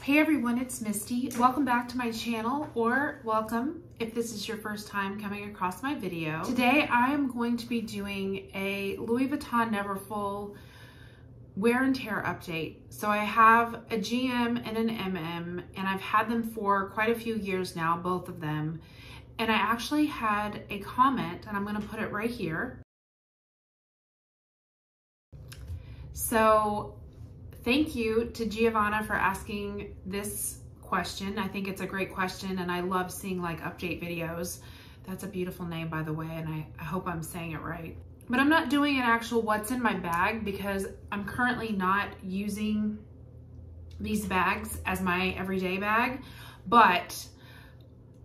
Hey everyone, it's Misty. Welcome back to my channel, or welcome if this is your first time coming across my video. Today I am going to be doing a Louis Vuitton Neverfull wear and tear update. So I have a GM and an MM, and I've had them for quite a few years now, both of them. And I actually had a comment, and I'm gonna put it right here. So thank you to Giovanna for asking this question. I think it's a great question, and I love seeing like update videos. That's a beautiful name, by the way, and I hope I'm saying it right. But I'm not doing an actual what's in my bag because I'm currently not using these bags as my everyday bag. But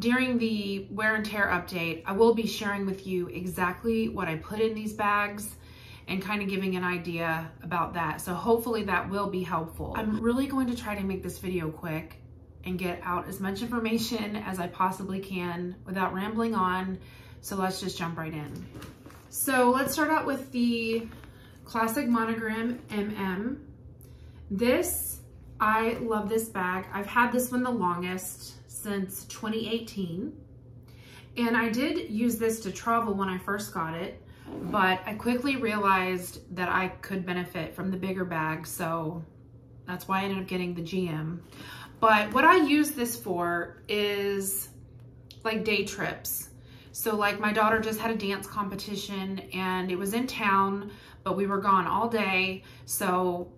during the wear and tear update, I will be sharing with you exactly what I put in these bags and kind of giving an idea about that. So hopefully that will be helpful. I'm really going to try to make this video quick and get out as much information as I possibly can without rambling on. So let's just jump right in. So let's start out with the classic monogram MM. I love this bag. I've had this one the longest, since 2018. And I did use this to travel when I first got it, but I quickly realized that I could benefit from the bigger bag, so that's why I ended up getting the GM. But what I use this for is like day trips. So like my daughter just had a dance competition and it was in town, but we were gone all day. So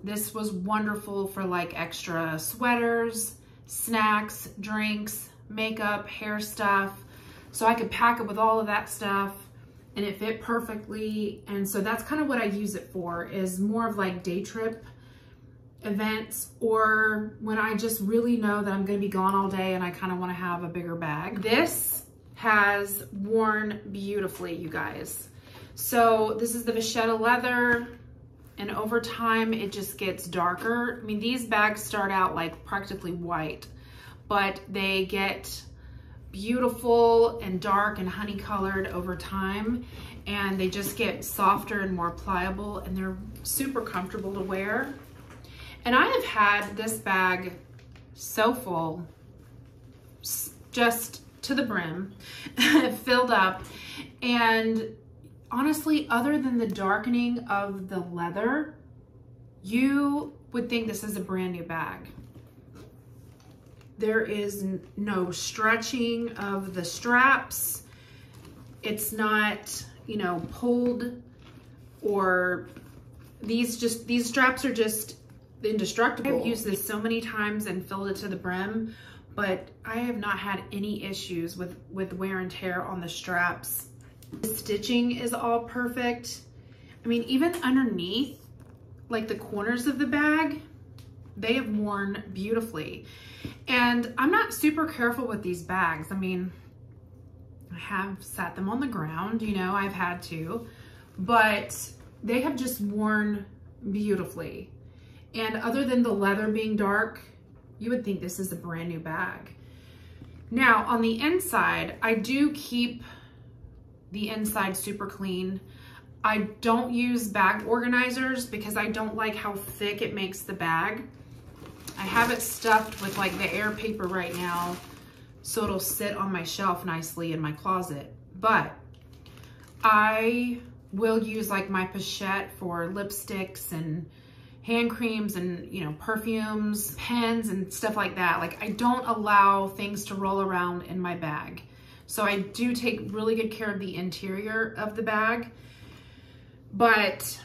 this was wonderful for like extra sweaters, snacks, drinks, makeup, hair stuff. So I could pack it with all of that stuff and it fit perfectly. And so that's kind of what I use it for, is more of like day trip events, or when I just really know that I'm gonna be gone all day and I kind of want to have a bigger bag. This has worn beautifully, you guys. So this is the vachetta leather, and over time it just gets darker. I mean, these bags start out like practically white, but they get beautiful and dark and honey colored over time, and they just get softer and more pliable, and they're super comfortable to wear. And I have had this bag so full, just to the brim, filled up. And honestly, other than the darkening of the leather, you would think this is a brand new bag. There is no stretching of the straps. It's not, you know, pulled, or these straps are just indestructible. I've used this so many times and filled it to the brim, but I have not had any issues with wear and tear on the straps. The stitching is all perfect. I mean, even underneath, like the corners of the bag, they have worn beautifully. And I'm not super careful with these bags. I mean, I have sat them on the ground, you know, I've had to, but they have just worn beautifully. And other than the leather being dark, you would think this is a brand new bag. Now, on the inside, I do keep the inside super clean. I don't use bag organizers because I don't like how thick it makes the bag. I have it stuffed with like the air paper right now, so it'll sit on my shelf nicely in my closet. But I will use like my pochette for lipsticks and hand creams and, you know, perfumes, pens and stuff like that. Like, I don't allow things to roll around in my bag. So I do take really good care of the interior of the bag. But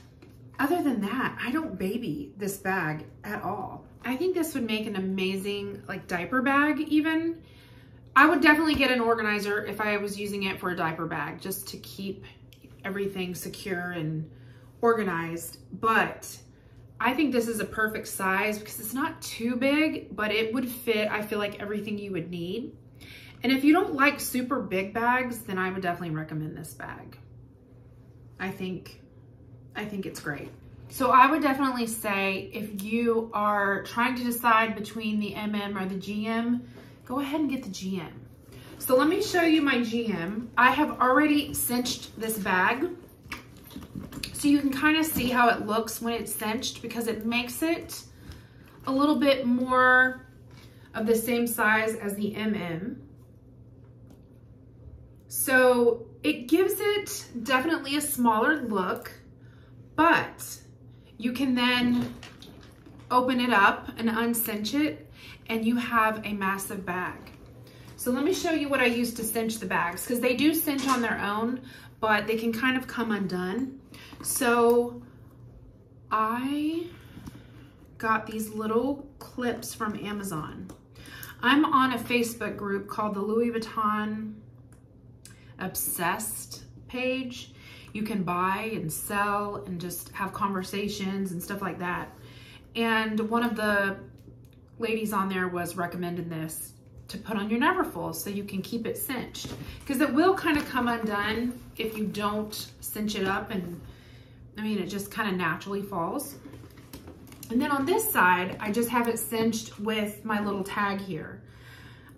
other than that, I don't baby this bag at all. I think this would make an amazing like diaper bag even. I would definitely get an organizer if I was using it for a diaper bag, just to keep everything secure and organized. But I think this is a perfect size because it's not too big, but it would fit, I feel like, everything you would need. And if you don't like super big bags, then I would definitely recommend this bag. I think it's great. So I would definitely say, if you are trying to decide between the MM or the GM, go ahead and get the GM. So let me show you my GM. I have already cinched this bag, so you can kind of see how it looks when it's cinched, because it makes it a little bit more of the same size as the MM. So it gives it definitely a smaller look, but you can then open it up and uncinch it and you have a massive bag. So let me show you what I use to cinch the bags, because they do cinch on their own, but they can kind of come undone. So I got these little clips from Amazon. I'm on a Facebook group called the Louis Vuitton Obsessed page. You can buy and sell and just have conversations and stuff like that. And one of the ladies on there was recommending this to put on your Neverfull so you can keep it cinched, because it will kind of come undone if you don't cinch it up, and I mean, it just kind of naturally falls. And then on this side, I just have it cinched with my little tag here.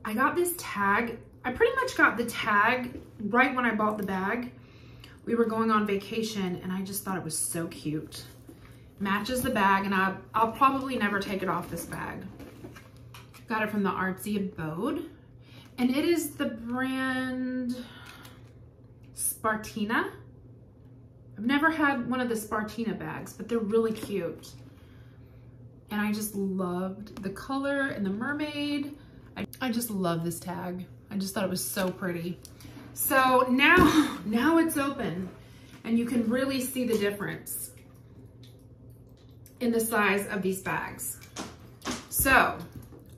I got this tag, I pretty much got the tag right when I bought the bag. We were going on vacation and I just thought it was so cute. Matches the bag, and I'll probably never take it off this bag. Got it from the Artsy Abode, and it is the brand Spartina. I've never had one of the Spartina bags, but they're really cute. And I just loved the color and the mermaid. I just love this tag. I just thought it was so pretty. So now it's open and you can really see the difference in the size of these bags. So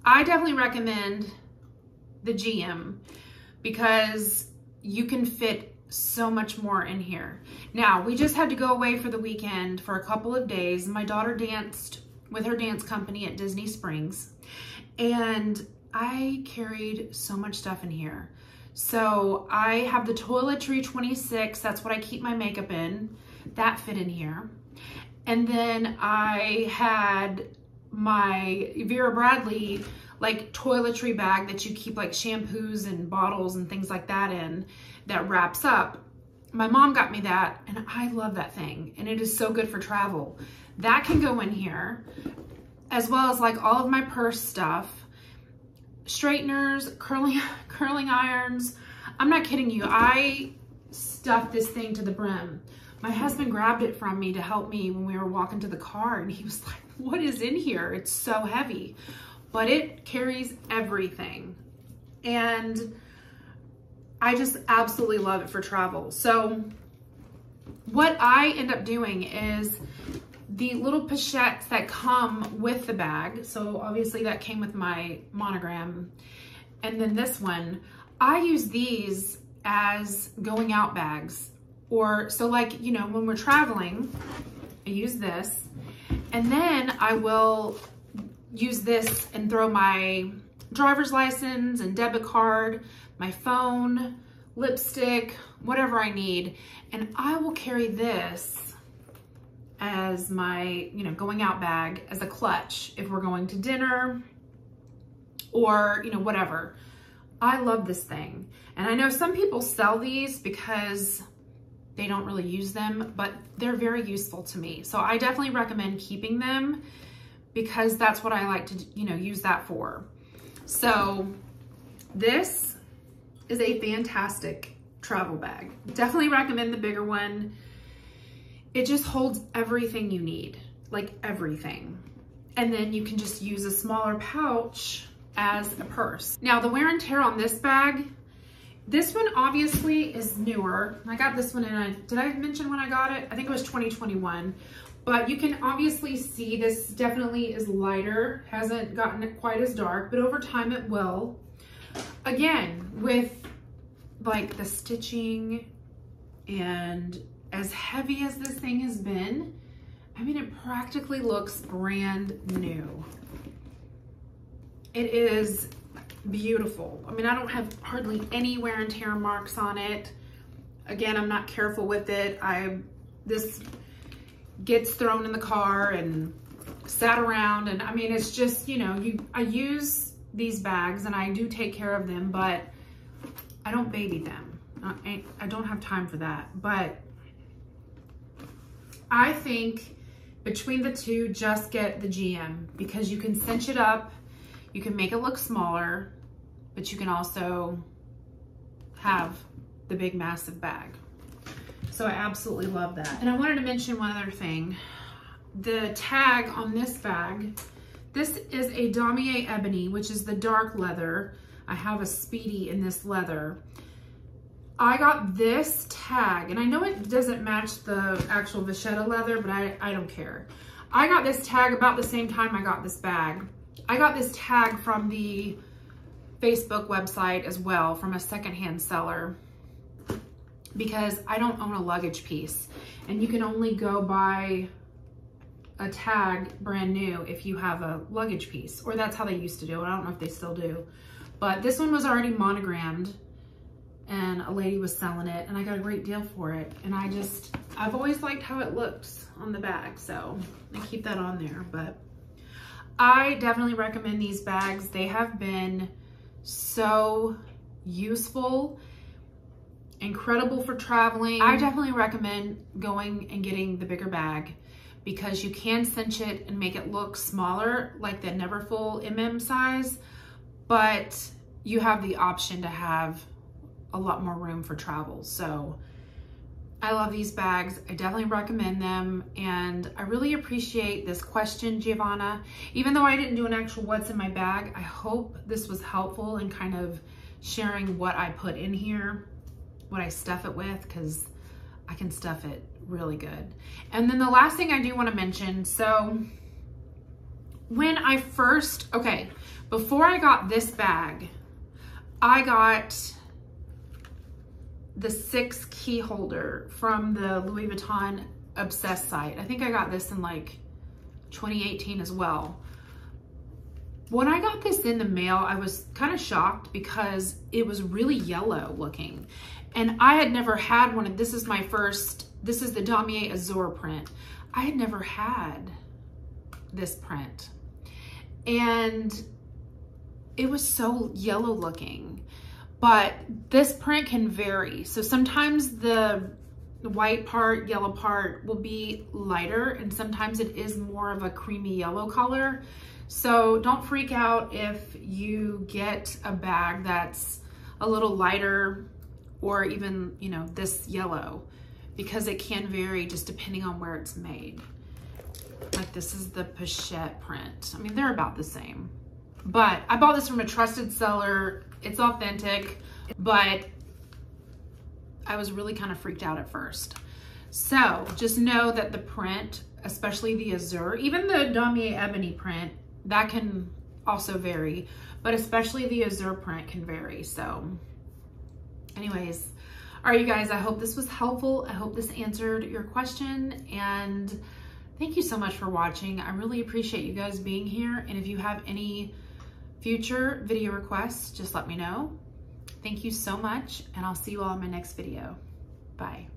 I definitely recommend the GM because you can fit so much more in here. Now, we just had to go away for the weekend for a couple of days. My daughter danced with her dance company at Disney Springs, and I carried so much stuff in here. So I have the Toiletry 26, that's what I keep my makeup in. That fit in here. And then I had my Vera Bradley like toiletry bag that you keep like shampoos and bottles and things like that in, that wraps up. My mom got me that and I love that thing, and it is so good for travel. That can go in here, as well as like all of my purse stuff, straighteners, curling irons. I'm not kidding you, I stuffed this thing to the brim. My husband grabbed it from me to help me when we were walking to the car, and he was like, what is in here? It's so heavy. But it carries everything. And I just absolutely love it for travel. So what I end up doing is the little pochettes that come with the bag. So obviously that came with my monogram. And then this one, I use these as going out bags. Or so like, you know, when we're traveling, I use this. And then I will use this and throw my driver's license and debit card, my phone, lipstick, whatever I need. And I will carry this as my, you know, going out bag, as a clutch if we're going to dinner or, you know, whatever. I love this thing. And I know some people sell these because they don't really use them, but they're very useful to me. So I definitely recommend keeping them because that's what I like to, you know, use that for. So this is a fantastic travel bag. Definitely recommend the bigger one. It just holds everything you need, like everything. And then you can just use a smaller pouch as a purse. Now the wear and tear on this bag, this one obviously is newer. I got this one in, did I mention when I got it? I think it was 2021. But you can obviously see this definitely is lighter, hasn't gotten quite as dark, but over time it will. Again, with like the stitching, and as heavy as this thing has been, I mean, it practically looks brand new. It is beautiful. I mean, I don't have hardly any wear and tear marks on it. Again, I'm not careful with it. This gets thrown in the car and sat around, and I mean, it's just, you know, I use these bags and I do take care of them, but I don't baby them. I don't have time for that. But I think between the two, just get the GM because you can cinch it up, you can make it look smaller, but you can also have the big massive bag. So I absolutely love that. And I wanted to mention one other thing. The tag on this bag, this is a Damier Ebony, which is the dark leather. I have a Speedy in this leather. I got this tag, and I know it doesn't match the actual vachetta leather, but I don't care. I got this tag about the same time I got this bag. I got this tag from the Facebook website as well, from a secondhand seller, because I don't own a luggage piece, and you can only go buy a tag brand new if you have a luggage piece, or that's how they used to do it. I don't know if they still do, but this one was already monogrammed and a lady was selling it, and I got a great deal for it. And I've always liked how it looks on the bag, so I keep that on there. But I definitely recommend these bags. They have been so useful, incredible for traveling. I definitely recommend going and getting the bigger bag because you can cinch it and make it look smaller, like the Neverfull size, but you have the option to have a lot more room for travel. So I love these bags. I definitely recommend them. And I really appreciate this question, Giovanna. Even though I didn't do an actual what's in my bag, I hope this was helpful in kind of sharing what I put in here, what I stuff it with, because I can stuff it really good. And then the last thing I do want to mention, so when I first, before I got this bag, I got the 6 key holder from the Louis Vuitton Obsessed site. I think I got this in like 2018 as well. When I got this in the mail, I was kind of shocked because it was really yellow looking. And I had never had one. This is my first, this is the Damier Azur print. I had never had this print. And it was so yellow looking. But this print can vary. So sometimes the white part, yellow part will be lighter, and sometimes it is more of a creamy yellow color. So don't freak out if you get a bag that's a little lighter or even, you know, this yellow, because it can vary just depending on where it's made. Like this is the Pochette print. I mean, they're about the same. But I bought this from a trusted seller. It's authentic, but I was really kind of freaked out at first. So just know that the print, especially the Azur, even the Damier Ebony print, that can also vary, but especially the Azur print can vary. So anyways, all right, you guys, I hope this was helpful. I hope this answered your question, and thank you so much for watching. I really appreciate you guys being here. And if you have any future video requests, just let me know. Thank you so much, and I'll see you all in my next video. Bye.